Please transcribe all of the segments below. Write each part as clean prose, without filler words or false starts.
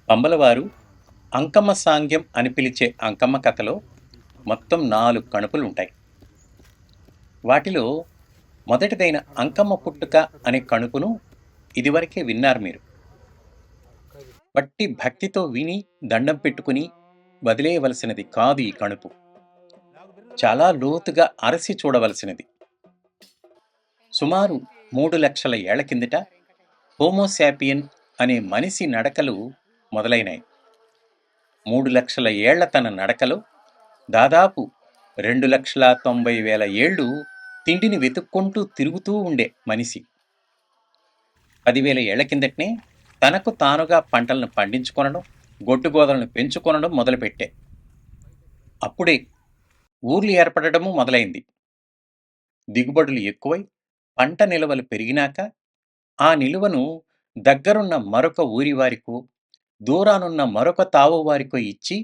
పంబలవారు అంకమ్మ సాంగ్యం అని పిలిచే అంకమ్మ కథలో మొత్తం 4 కణుపులుంటాయి. వాటిలో మొదటిదైన అంకమ్మ పుట్టుక అనే కణుపును ఇదివరకే విన్నారు మీరు. వట్టి భక్తితో విని దండం పెట్టుకుని వదిలేయవలసినది కాదు ఈ కణుపు. చాలా లోతుగా అరసి చూడవలసినది. సుమారు 3 లక్షల ఏళ్ల కిందట హోమోసాపియన్ అనే మనిషి నడకలు మొదలైనాయి. 3 లక్షల ఏళ్ల తన నడకలో దాదాపు 2,90,000 ఏళ్ళు తిండిని వెతుక్కుంటూ తిరుగుతూ ఉండే మనిషి 10,000 ఏళ్ల కిందటనే తనకు తానుగా పంటలను పండించుకొనడం, గొడ్డుగోదలను పెంచుకొనడం మొదలుపెట్టే. అప్పుడే ఊర్లు ఏర్పడటము మొదలైంది. దిగుబడులు ఎక్కువై పంట నిల్వలు పెరిగినాక ఆ నిలువను దగ్గరున్న మరొక ఊరి వారికో, దూరానున్న మరొక తావు వారికో ఇచ్చి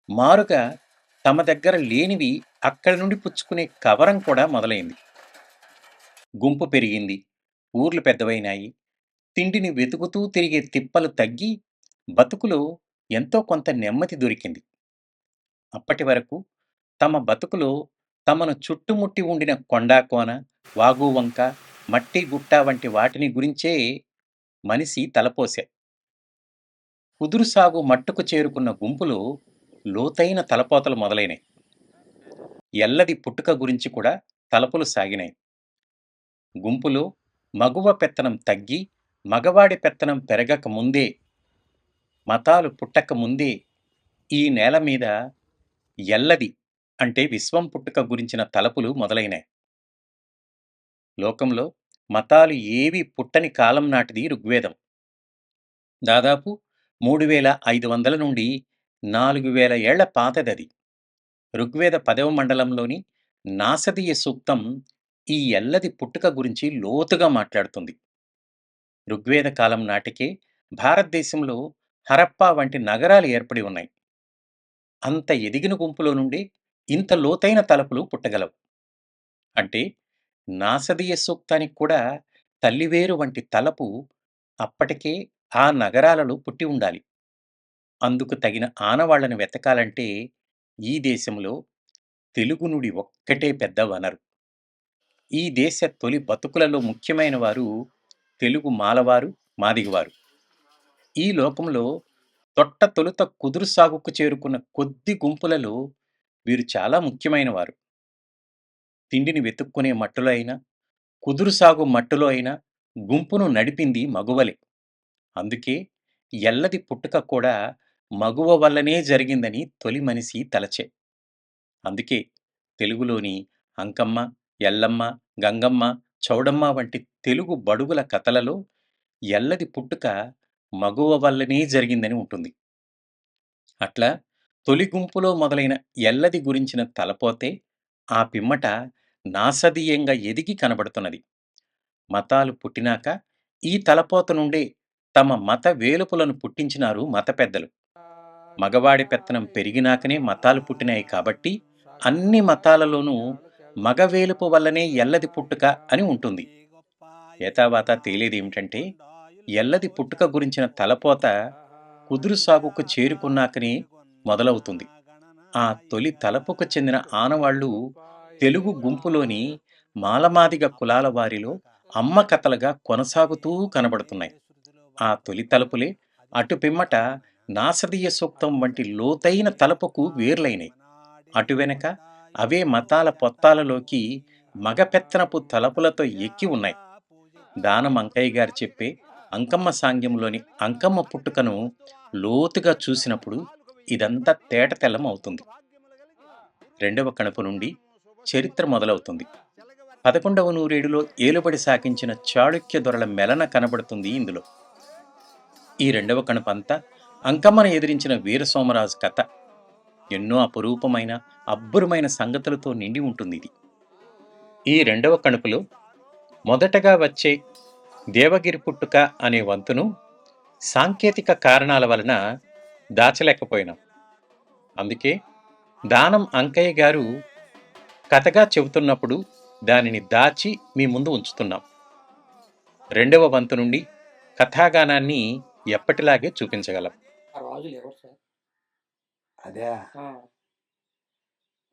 మారుగా తమ దగ్గర లేనివి అక్కడి నుండి పుచ్చుకునే కవరం కూడా మొదలైంది. గుంపు పెరిగింది, ఊర్లు పెద్దవైనాయి, తిండిని వెతుకుతూ తిరిగే తిప్పలు తగ్గి బతుకులో ఎంతో కొంత నెమ్మది దొరికింది. అప్పటి వరకు తమ బతుకులో తమను చుట్టుముట్టి ఉండిన కొండాకోన, వాగు వంక, మట్టి గుట్ట వంటి వాటిని గురించే మనిషి తలపోసే. కుదురు సాగు మట్టుకు చేరుకున్న గుంపులో లోతైన తలపోతలు మొదలైనాయి. ఎల్లది పుట్టుక గురించి కూడా తలపులు సాగినాయి. గుంపులో మగువ పెత్తనం తగ్గి మగవాడి పెత్తనం పెరగక ముందే, మతాలు పుట్టక ముందే ఈ నేల మీద ఎల్లది అంటే విశ్వం పుట్టుక గురించిన తలపులు మొదలైనాయి. లోకంలో మతాలు ఏవి పుట్టని కాలం నాటిది ఋగ్వేదం. దాదాపు 3,500 నుండి 4,000 ఏళ్ల పాతదది. ఋగ్వేద 10వ మండలంలోని నాసదీయ సూక్తం ఈ ఎల్లది పుట్టుక గురించి లోతుగా మాట్లాడుతుంది. ఋగ్వేద కాలం నాటికే భారతదేశంలో హరప్పా వంటి నగరాలు ఏర్పడి ఉన్నాయి. అంత ఎదిగిన గుంపులో నుండి ఇంత లోతైన తలపులు పుట్టగలవు. అంటే నాసదీయ సూక్తానికి కూడా తల్లివేరు వంటి తలపు అప్పటికే ఆ నగరాలలో పుట్టి ఉండాలి. అందుకు తగిన ఆనవాళ్లను వెతకాలంటే ఈ దేశంలో తెలుగు నుడి ఒక్కటే పెద్ద వనరు. ఈ దేశ తొలి బతుకులలో ముఖ్యమైన వారు తెలుగు మాలవారు, మాదిగవారు. ఈ లోకంలో తొలుత కుదురు సాగుకు చేరుకున్న కొద్ది గుంపులలో వీరు చాలా ముఖ్యమైన వారు. తిండిని వెతుక్కునే మట్టులో అయినా, కుదురు సాగు మట్టులో అయినా గుంపును నడిపింది మగువలే. అందుకే ఎల్లది పుట్టుక కూడా మగువ వల్లనే జరిగిందని తొలి మనిషి తలచే. అందుకే తెలుగులోని అంకమ్మ, ఎల్లమ్మ, గంగమ్మ, చౌడమ్మ వంటి తెలుగు బడుగుల కథలలో ఎల్లది పుట్టుక మగువ వల్లనే జరిగిందని ఉంటుంది. అట్లా తొలి గుంపులో మొదలైన ఎల్లది గురించిన తలపోతే ఆ పిమ్మట నాసదీయంగా ఎదిగి కనబడుతున్నది. మతాలు పుట్టినాక ఈ తలపోత నుండే తమ మత వేలుపులను పుట్టించినారు మత పెద్దలు. మగవాడి పెత్తనం పెరిగినాకనే మతాలు పుట్టినాయి కాబట్టి అన్ని మతాలలోనూ మగవేలుపు వల్లనే ఎల్లది పుట్టుక అని ఉంటుంది. ఏతావాత తేలేదేమిటంటే ఎల్లది పుట్టుక గురించిన తలపోత కుదురు సాగుకు చేరుకున్నాకనే మొదలవుతుంది. ఆ తొలి తలపుకు చెందిన ఆనవాళ్లు తెలుగు గుంపులోని మాలమాదిగ కులాల వారిలో అమ్మ కథలుగా కొనసాగుతూ కనబడుతున్నాయి. ఆ తొలి తలుపులే అటు పిమ్మట నాసదీయ సూక్తం వంటి లోతైన తలపుకు వేర్లైనై. అటు వెనక అవే మతాల పొత్తాలలోకి మగపెత్తనపు తలపులతో ఎక్కి ఉన్నాయి. దానం అంకయ్య గారు చెప్పే అంకమ్మ సాంగ్యంలోని అంకమ్మ పుట్టుకను లోతుగా చూసినప్పుడు ఇదంతా తేటతెల్లం అవుతుంది. రెండవ కణుపు నుండి చరిత్ర మొదలవుతుంది. 11వ నూరేడులో ఏలుబడి సాగించిన చాళుక్య దొరల మెలన కనబడుతుంది ఇందులో. ఈ రెండవ కణుపంతా అంకమ్మను ఎదిరించిన వీరసోమరాజు కథ. ఎన్నో అపురూపమైన అబ్బురమైన సంగతులతో నిండి ఉంటుంది ఇది. ఈ రెండవ కణుపులో మొదటగా వచ్చే దేవగిరి పుట్టుక అనే వంతును సాంకేతిక కారణాల వలన దాచలేకపోయినాం. అందుకే దానం అంకయ్య గారు కథగా చెబుతున్నప్పుడు దానిని దాచి మీ ముందు ఉంచుతున్నాం. రెండవ వంతు నుండి కథాగానాన్ని ఎప్పటిలాగే చూపించగలం. ఆ రాజులు ఎవరు సార్? అదే ఆ!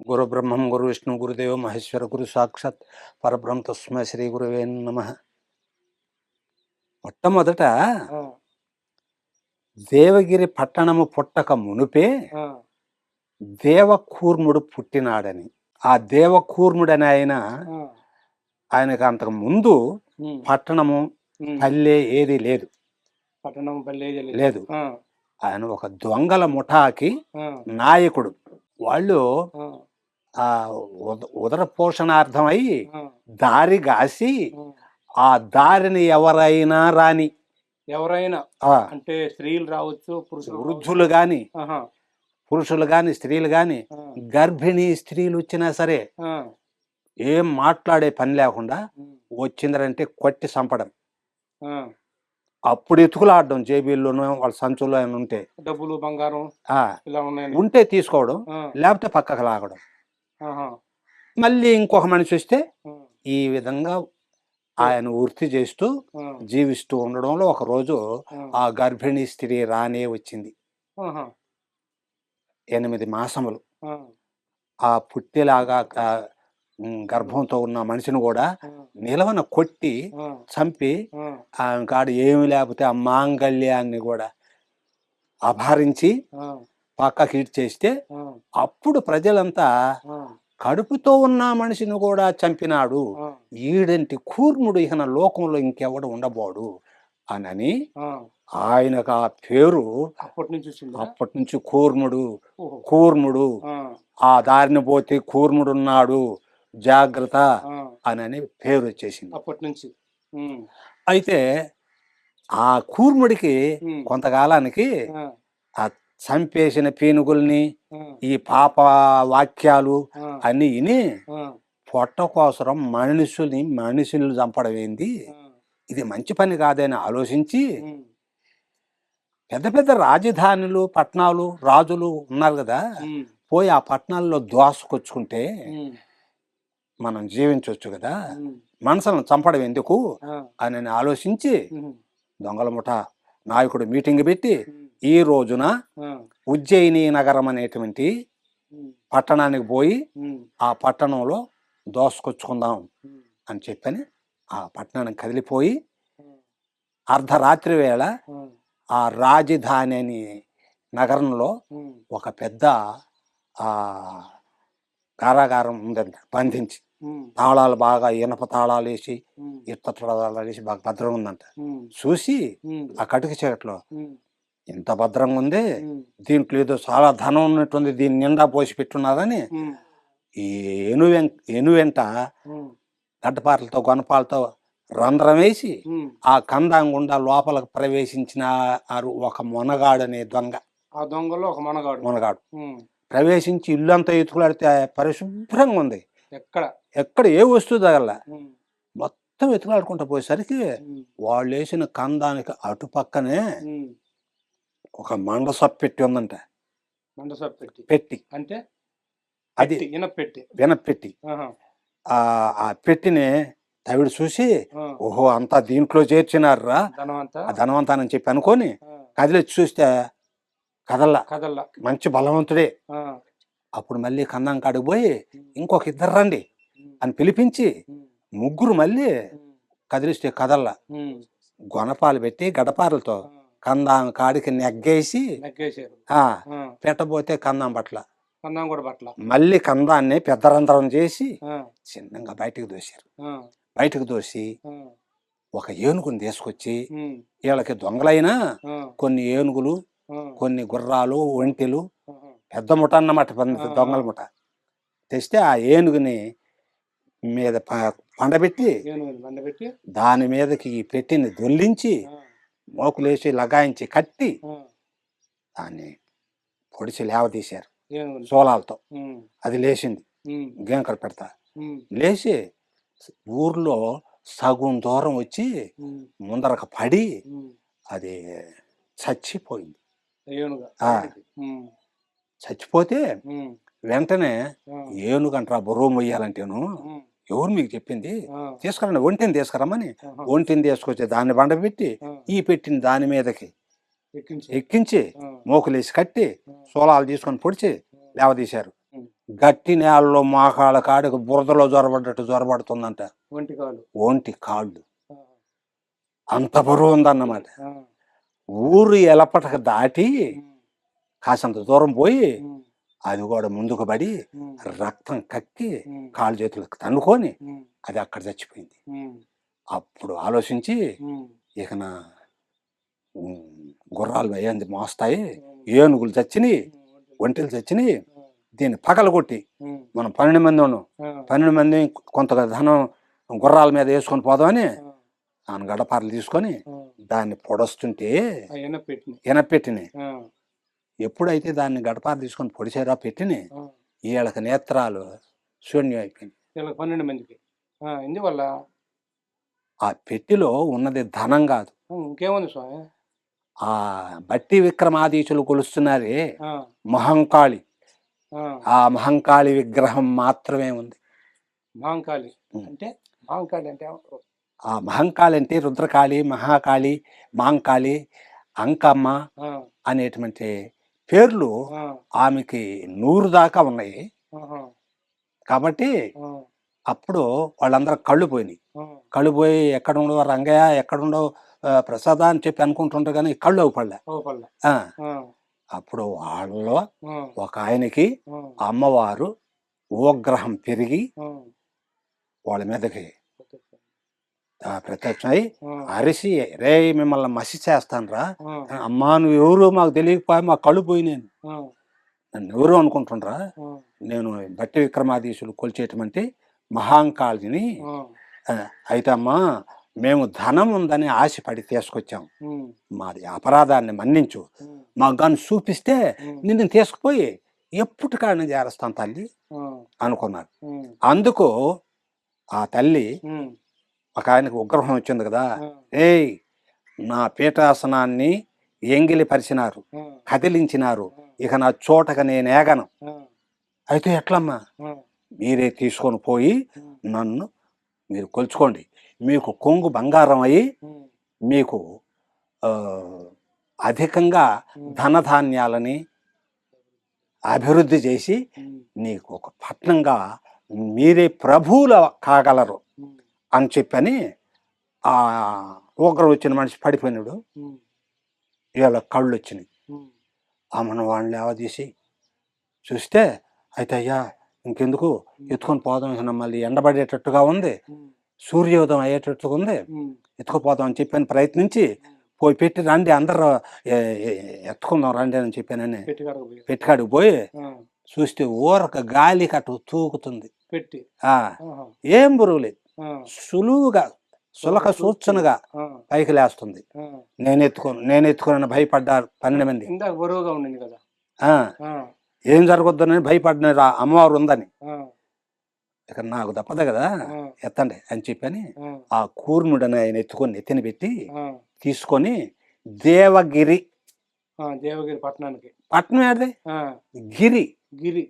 గురు బ్రహ్మం గురు విష్ణు గురుదేవ మహేశ్వర గురు సాక్షాత్ పరబ్రహ్మ తస్మై శ్రీ గురువే నమః. మొట్టమొదట ఆ! దేవగిరి పట్టణము పుట్టక మునుపే ఆ! దేవకూర్ముడు పుట్టినాడని. ఆ దేవకూర్ముడని ఆ! ఆయనకు అంతకు ముందు హ్మ్. పట్టణము హ్మ్. పల్లె ఏది లేదు. పట్టణం పల్లె లేదు. ఆ! ఆయన ఒక దొంగల ముఠాకి ఆ! నాయకుడు. వాళ్ళు ఆ! ఆ ఉదర పోషణార్థమై ఆ! దారి గాసి ఆ! ఆ దారిని ఎవరైనా రాని ఎవరైనా ఆ అంటే స్త్రీలు రావచ్చు, పురుషులు రావచ్చు. వృద్ధులు గాని ఆహా! పురుషులు గాని స్త్రీలు గాని ఆ! గర్భిణీ స్త్రీలు వచ్చినా సరే ఆ! ఏం మాట్లాడే పని లేకుండా హ్మ్. వచ్చిందరంటే కొట్టి చంపడం. ఆ! అప్పుడు ఎతుకులాడడం జేబీల్లోనూ వాళ్ళ సంచుల్లో ఏమైనా ఉంటే డబ్బులు, బంగారం ఆ ఇలా ఉన్నాయని. ఉంటే తీసుకోవడం, ఆ! లేకపోతే పక్కకు లాగడం. ఆహా! మళ్ళీ ఇంకొక మనిషి వస్తే ఆ! ఈ విధంగా ఆయన వృత్తి చేస్తూ ఆ! జీవిస్తూ ఉండడంలో ఒకరోజు ఆ! ఆ గర్భిణీ స్త్రీ రానే వచ్చింది. ఆహా! 8 మాసములు. ఆ! ఆ పుట్టేలాగా హ్మ్. గర్భంతో ఉన్న మనిషిని కూడా ఆ! నిలవన కొట్టి ఆ! చంపి ఆ! ఆమె కాడ ఏమి లేకపోతే ఆ మాంగళ్యాన్ని కూడా అపహరించి ఆ! పక్కకి ఇడ్చేస్తే ఆ! అప్పుడు ప్రజలంతా ఆ! కడుపుతో ఉన్న మనిషిని కూడా చంపినాడు, ఆ! ఈడంటి కూర్ముడు ఇక లోకంలో ఇంకెవడు ఉండబోడు అనని ఆ! ఆయనకు ఆ పేరు అప్పటి నుంచి వచ్చిందా? అప్పటి నుంచి కూర్ముడు ఓహో! కూర్ముడు ఆ! ఆ దారిని పోతే కూర్ముడున్నాడు జాగ్రత్త ఆ! అనని పేరు వచ్చేసింది. అప్పటి నుంచి. హ్మ్. అయితే ఆ కూర్ముడికి హ్మ్. కొంతకాలానికి ఆ! ఆ చంపేసిన పీనుగుల్ని ఆ! ఈ పాప వాక్యాలు ఆ! అన్ని విని ఆ! పొట్ట కోసరం మనుషుల్ని చంపడం ఏంది, ఆ! ఇది మంచి పని కాదని ఆలోచించి హ్మ్. పెద్ద పెద్ద రాజధానులు పట్టణాలు రాజులు ఉన్నారు కదా, హ్మ్. పోయి ఆ పట్టణాల్లో దోసుకొచ్చుకుంటే హ్మ్. మనం జీవించవచ్చు కదా, హ్మ్. మనసులను చంపడం ఎందుకు ఆ! అని ఆలోచించి హుహు. దొంగల ముఠ నాయకుడు మీటింగ్ పెట్టి హ్మ్. ఈ రోజున ఆ! ఉజ్జయిని నగరం అనేటువంటి హ్మ్. పట్టణానికి పోయి హ్మ్. ఆ పట్టణంలో దోసుకొచ్చుకుందాం హ్మ్. అని చెప్పని ఆ పట్టణానికి కదిలిపోయి ఆ! అర్ధరాత్రి వేళ ఆ! ఆ రాజధాని అని నగరంలో హ్మ్. ఒక పెద్ద ఆ కారాగారం ఉందంట బంధించి, హ్మ్. తాళాలు బాగా ఇనప తాళాలు వేసి హ్మ్. ఇత్తడి తాళాలు వేసి బాగా భద్రంగా ఉందంట. హ్మ్. చూసి హ్మ్. ఆ కటిక చీకట్లో హ్మ్. ఇంత భద్రంగా ఉంది, హ్మ్. దీంట్లో ఏదో చాలా ధనం ఉన్నట్టుంది, దీని నిండా పోసి పెట్టున్నారని హ్మ్. ఈ ఎనువెంట హ్మ్. గడ్డపారలతో గొనపాలతో రంధ్రం వేసి హ్మ్. ఆ కందం గుండా లోపలికి ప్రవేశించిన ఒక మొనగాడనే దొంగ. ఆ దొంగల్లో ఒక మొనగాడు. మునగాడు హ్మ్. ప్రవేశించి ఇల్లంతా ఎతుకులాడితే పరిశుభ్రంగా ఉంది, ఎక్కడ? ఎక్కడ ఏ వస్తువు తగల. హ్మ్. మొత్తం ఎతుకులాడుకుంటూ పోయేసరికి హ్మ్. వాళ్ళు వేసిన కందానికి అటుపక్కనే హ్మ్. ఒక మండసపు పెట్టి ఉందంట. మండసపు పెట్టి. పెట్టి అంటే అది పెట్టి. ఇనప పెట్టి. వినపెట్టి ఆహా! ఆ పెట్టిని తవిడు చూసి ఆ! ఓహో అంతా దీంట్లో చేర్చినారా ధనవంతా ఆ ధనవంతానని చెప్పి అనుకొని ఆ! కదిలిచ్చి చూస్తే కదల్లా, కదల్లా. మంచి బలవంతుడే. ఆ! అప్పుడు మళ్ళీ కందం కాడికి పోయి హ్మ్. ఇంకొక ఇద్దరు రండి హ్మ్. అని పిలిపించి హ్మ్. ముగ్గురు మళ్ళీ హ్మ్. కదిలిస్తే కదల్లా. హ్మ్. గొనపాలు పెట్టి గడపారలతో ఆ! కందం కాడికి నెగ్గేసి నగ్గేశారు. ఆ ఆ! పెట్టబోతే కందం పట్ల కన్నం కూడా పట్ల. మళ్ళీ కందాన్ని పెద్దరంధ్రం చేసి ఆ! చిన్నగా బయటకు దోశారు. ఆ! బయటకు దోసి ఆ! ఒక ఏనుగుని తీసుకొచ్చి హ్మ్. వీళ్ళకి దొంగలైనా ఆ! కొన్ని ఏనుగులు ఆ! కొన్ని గుర్రాలు ఒంటెలు ఆహా! పెద్ద ముఠ అన్నమాట, ఆ! దొంగల ఆ! ముఠ తెస్తే ఆ ఏనుగుని మీద పండబెట్టి ఏనుగుని బండబెట్టి దాని మీదకి ఈ పెట్టిని దొల్లించి ఆ! మోకులేసి లగాయించి కట్టి ఆ! దాన్ని పొడిచి లేవదీశారు ఏనుగుని. సోలాలతో. హ్మ్. అది లేచింది హ్మ్. గేంకలు పెడతా హ్మ్. లేచి ఊర్లో సగం దూరం వచ్చి హ్మ్. ముందరకు పడి హ్మ్. అది చచ్చిపోయింది. ఏనుగా. ఆ హ్మ్. చచ్చిపోతే హ్మ్. వెంటనే ఆ! ఏనుగంట్రా బరువు మొయ్యాలంటేను హ్మ్. ఎవరు మీకు చెప్పింది, ఆ! తీసుకురండి ఒంటిని తీసుకురమ్మని ఆహా! ఒంటిని తీసుకొచ్చి దాన్ని బండబెట్టి ఆ! ఈ పెట్టిన దాని మీదకి ఎక్కించి ఎక్కించి ఆ, మోకులేసి కట్టి ఆ, సోలాలు తీసుకొని పొడిచి ఆ, లేవదీశారు. ఉమ్. గట్టి నేలలో మోకాళ్ళ కాడికి బురదలో జ్వరబడ్డట్టు జ్వరబడుతుందంట. ఒంటి కాలు ఒంటి కాళ్ళు ఆ, అంత బరువు ఉందన్నమాట. ఆ, ఊరు ఎలపటకు దాటి ఉమ్, కాసంత దూరం పోయి ఉమ్, అది కూడా ముందుకు పడి ఉమ్, రక్తం కక్కి ఉమ్, కాళ్ళు చేతులకు తన్నుకొని ఉమ్, అది అక్కడ చచ్చిపోయింది. ఉమ్, అప్పుడు ఆలోచించి ఉమ్, ఇక నా గుర్రాలు అయ్యింది మోస్తాయి, ఉమ్, ఏనుగులు చచ్చినాయి, ఉమ్, ఒంటెలు చచ్చినాయి, ఆ, దీన్ని పగలగొట్టి ఉమ్, మనం 12 మంది ఉన్నాం, ఆ, 12 మంది కొంత ధనం గుర్రాల మీద వేసుకొని పోదామని ఆ, ఆయన గడపారలు తీసుకొని ఆ, దాన్ని పొడస్తుంటే ఆ పెట్టిన ఎనపెట్టిని. ఆ, ఎప్పుడైతే దాన్ని గడపార తీసుకొని పొడిచారో పెట్టిని, ఆ, వీళ్ళకి నేత్రాలు శూన్యం అయిపోయింది. వీళ్ళకి 12 మందికి ఎందువల్ల ఆ పెట్టిలో ఉన్నది ధనం కాదు, ఇంకేముంది స్వామి ఆ బట్టి విక్రమాదీశులు కొలుస్తున్నారే ఆ, మహంకాళి, ఆ, ఆ మహంకాళి విగ్రహం మాత్రమే ఉంది. మహంకాళి ఉం. అంటే మహంకాళి అంటే ఎవరు? ఆ మహంకాళి అంటే రుద్రకాళి, మహాకాళి, మాంకాళి, అంకమ్మ ఆ, అనేటువంటి పేర్లు ఆ, ఆమెకి 100 దాకా ఉన్నాయి. ఆహా, కాబట్టి ఆ, అప్పుడు వాళ్ళందరూ కళ్ళు పోయినాయి. ఆ, కళ్ళు పోయి ఎక్కడుండో రంగయ్య ఎక్కడుండో ప్రసాద అని చెప్పి అనుకుంటుంటారు, కానీ కళ్ళు అవ్వపడలే. ఓపల్ల ఆ, ఆ, అప్పుడు వాళ్ళలో ఆ, ఒక ఆయనకి ఆ, అమ్మవారు ఉపగ్రహం పెరిగి ఆ, వాళ్ళ మీదకి ఆ, ప్రత్యక్షమై ఆ, అరిసి, రే మిమ్మల్ని మసి చేస్తానురా, ఆ, అమ్మా నువ్వు ఎవరు మాకు తెలియకపోయా, మా కళ్ళు పోయినాను, ఆ, నన్ను ఎవరు అనుకుంటుండ్రా, ఆ, నేను బట్టి విక్రమాదీశులు కొలిచేటువంటి మహాంకాళిని. ఆ, ఆ, అయితే అమ్మా మేము ధనం ఉందని ఆశపడి తీసుకొచ్చాం, ఉం, మాది అపరాధాన్ని మన్నించు, ఉం, మాకు కానీ చూపిస్తే ఉం, నిన్ను తీసుకుపోయి ఎప్పటికాడిని చేరస్తాను తల్లి ఆ, అనుకున్నారు. ఉం, అందుకు ఆ తల్లి ఉం, ఒక ఆయనకు ఉగ్రహం వచ్చింది కదా, ఆ, ఏయ్ నా పీఠాసనాన్ని ఎంగిలి పరిచినారు, ఆ, కదిలించినారు, ఆ, ఇక నా చోటక నేను ఏగను, ఆ, అయితే ఎట్లమ్మా, ఆ, మీరే తీసుకొని పోయి ఉం, నన్ను మీరు కొలుచుకోండి, మీకు కొంగు బంగారం అయ్యి ఉం, మీకు ఆ, అధికంగా ఉం, ధనధాన్యాలని అభివృద్ధి చేసి ఉం, నీకు ఒక పట్నంగా మీరే ప్రభువుల కాగలరు ఉం, అని చెప్పని ఆ ఉగ్రం వచ్చిన మనిషి పడిపోయినాడు. ఉం, వీళ్ళ కళ్ళు వచ్చినాయి. ఉం, ఆమెను వాళ్ళని లేవదీసి చూస్తే, అయితే అయ్యా ఇంకెందుకు ఎత్తుకొని పోదాం, ఇక మళ్ళీ ఎండబడేటట్టుగా ఉంది, ఉం, సూర్యోదయం అయ్యేటట్టుగా ఉంది, ఉం, ఎత్తుకుపోదాం అని చెప్పని ప్రయత్నించి పోయి పెట్టి రండి అందరూ ఎత్తుకుందాం రండి అని చెప్పానని పెట్టి కాడకు పోయి పెట్టికాడికి పోయి ఆ, చూస్తే ఊరక గాలి కట్టు తూకుతుంది. పెట్టి ఆ ఆహా, ఏం బరువు లేదు, ఆ, సులువుగా సులక సూచనగా ఆ, పైకి లేస్తుంది. ఆ. నేను ఎత్తుకుని భయపడ్డారు 12 మంది. ఇందాక బరువుగా ఉండింది కదా ఆ ఆ, ఏం జరగొద్దని భయపడినారు, ఆ అమ్మవారు ఉందని. ఆ, ఇక నాకు తప్పదు కదా, ఆ, ఎత్తండి అని చెప్పని ఆ, ఆ కూర్ముడని ఆయన ఎత్తుకొని నెత్తిన పెట్టి ఆ, తీసుకొని దేవగిరి, దేవగిరి పట్టణానికి పట్నం ఏది, ఆ, గిరి, గిరి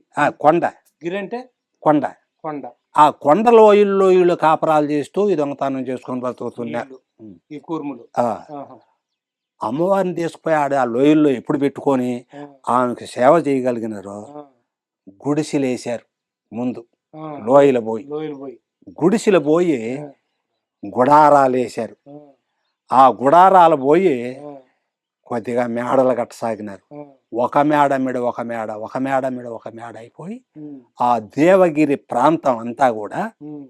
కొండ, గిరి అంటే కొండ, కొండ ఆ కొండ లోయలు కాపరాలు చేస్తూ ఈ దొంగతనం చేసుకొని బతుకుతున్నా. వీళ్ళు, ఈ కూర్ములు ఆ ఆహా, అమ్మవారిని తీసుకుపోయి ఆడ ఆ లోయల్లో ఎప్పుడు పెట్టుకొని ఆ, ఆమెకు సేవ చేయగలిగినారో ఆ, గుడిసెలేశారు ముందు, ఆ, లోయలు పోయి లోయలు పోయి గుడిసెలు పోయి ఆ, గుడారాలు వేశారు. ఆ, ఆ గుడారాలు పోయి ఆ, కొద్దిగా మేడలు కట్టసాగినారు. ఆ, ఒక మేడ మీద ఒక మేడ, ఒక మేడ మీద ఒక మేడ అయిపోయి ఉం, ఆ దేవగిరి ప్రాంతం అంతా కూడా ఉం,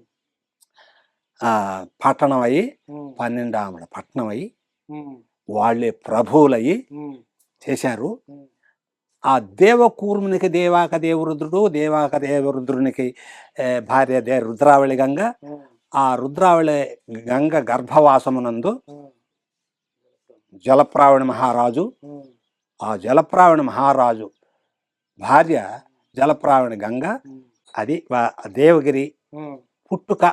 పట్టణం అయ్యి ఉం, 12 ఆమడ పట్టణం అయ్యి ఉం, వాళ్ళే ప్రభువులయ్యి ఉం, చేశారు. ఉం, ఆ దేవకూర్మునికి దేవాక దేవరుద్రుడు, దేవాక దేవరుద్రునికి భార్య రుద్రావళి గంగ, ఉం, ఆ రుద్రావళి గంగ గర్భవాసమునందు ఉం, జలప్రావణ మహారాజు, ఉం, ఆ జలప్రావణ మహారాజు భార్య జలప్రావణ గంగ, ఉం, అది దేవగిరి ఉం, పుట్టుక